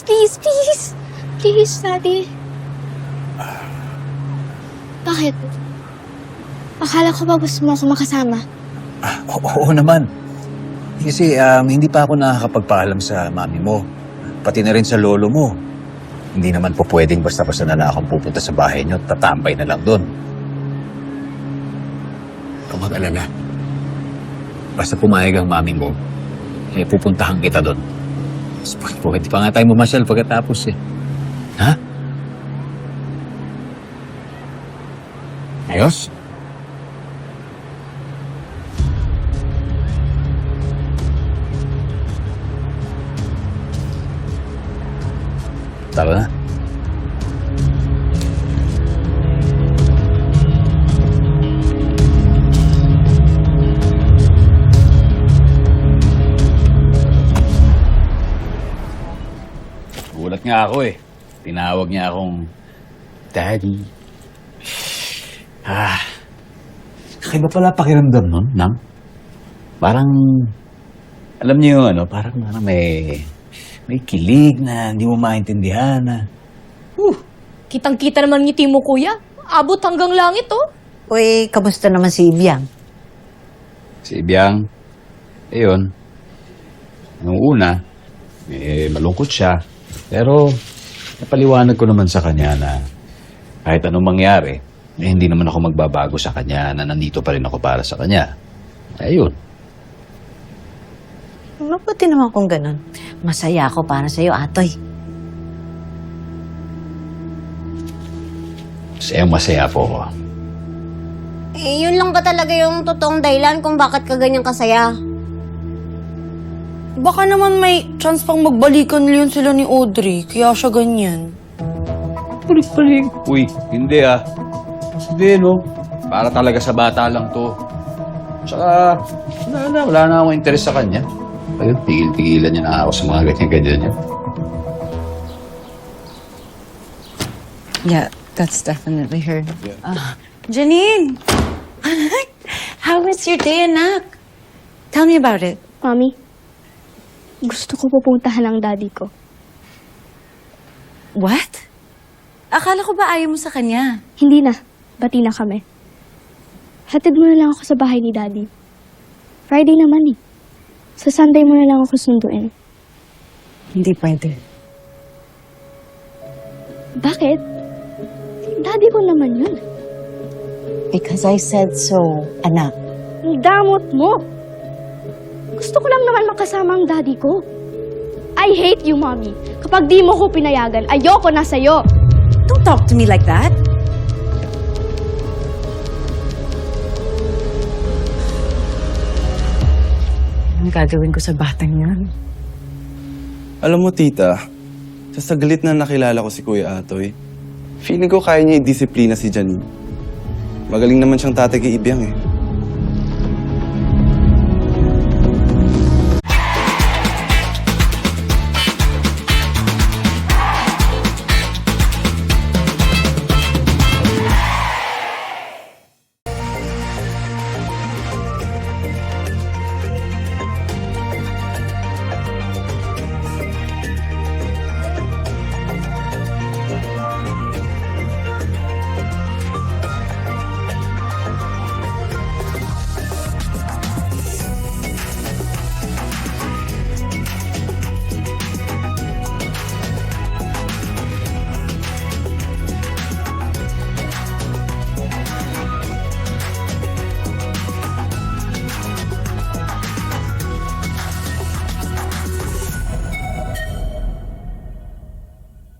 please, please. Please, Daddy. Bakit? Akala ko ba gusto mo ako makasama? Oo naman. Kasi hindi pa ako nakakapagpaalam sa mami mo. Pati na rin sa lolo mo. Hindi naman po pwedeng basta-basta na akong pupunta sa bahay niyo at tatambay na lang doon. Huwag mag-alala. Basta pumayag ang mami mo, pupuntahan kita doon. Pwede pa nga tayo mamasyal pagkatapos eh. Ha? Ayos? Tara na. Gulat nga ako eh. Tinawag niya akong Daddy. Kakaiba pala pakiramdam nun, Nang. Parang, alam niyo yung parang may kilig na hindi mo maintindihan na. Kitang-kita naman ngiti mo, kuya. Abot hanggang langit, oh. Uy, kamusta naman si Ibiang? Si Ibiang, ayun, nung una, malungkot siya. Pero, napaliwanag ko naman sa kanya na kahit anong mangyari, hindi naman ako magbabago sa kanya na nandito pa rin ako para sa kanya. Ayun. Mabuti naman kung ganun. Masaya ako para sa'yo, Atoy. Masaya po ako. Yun lang ba talaga yung totoong dahilan kung bakit ka ganyan kasaya? Baka naman may chance pang magbalikan yun sila ni Audrey, kaya siya ganyan. Balik-balik. Uy, hindi ah. Hindi, no? Para talaga sa bata lang to. Tsaka, wala na akong interes sa kanya. Ayun, tigil-tigilan niya na ako sa mga ganyan-ganyan niya. Yeah, that's definitely her. Janine! How was your day, anak? Tell me about it. Mami, gusto ko pupuntahan ang daddy ko. What? Akala ko ba ayaw mo sa kanya? Hindi na. Bati na kami. Hatid mo na lang ako sa bahay ni daddy. Friday naman eh. Sa Sunday mo na lang ako sunduin. Hindi pwede. Bakit? Daddy ko naman yun. Because I said so, anak. Ang damot mo! Gusto ko lang naman makasama ang daddy ko. I hate you, Mommy. Kapag di mo ko pinayagan, ayoko na sa'yo. Don't talk to me like that. Anong gagawin ko sa batang yan? Alam mo, tita, sa saglit na nakilala ko si Kuya Atoy, feeling ko kaya niya i-disiplina si Janine. Magaling naman siyang tatay kay Ibiang eh.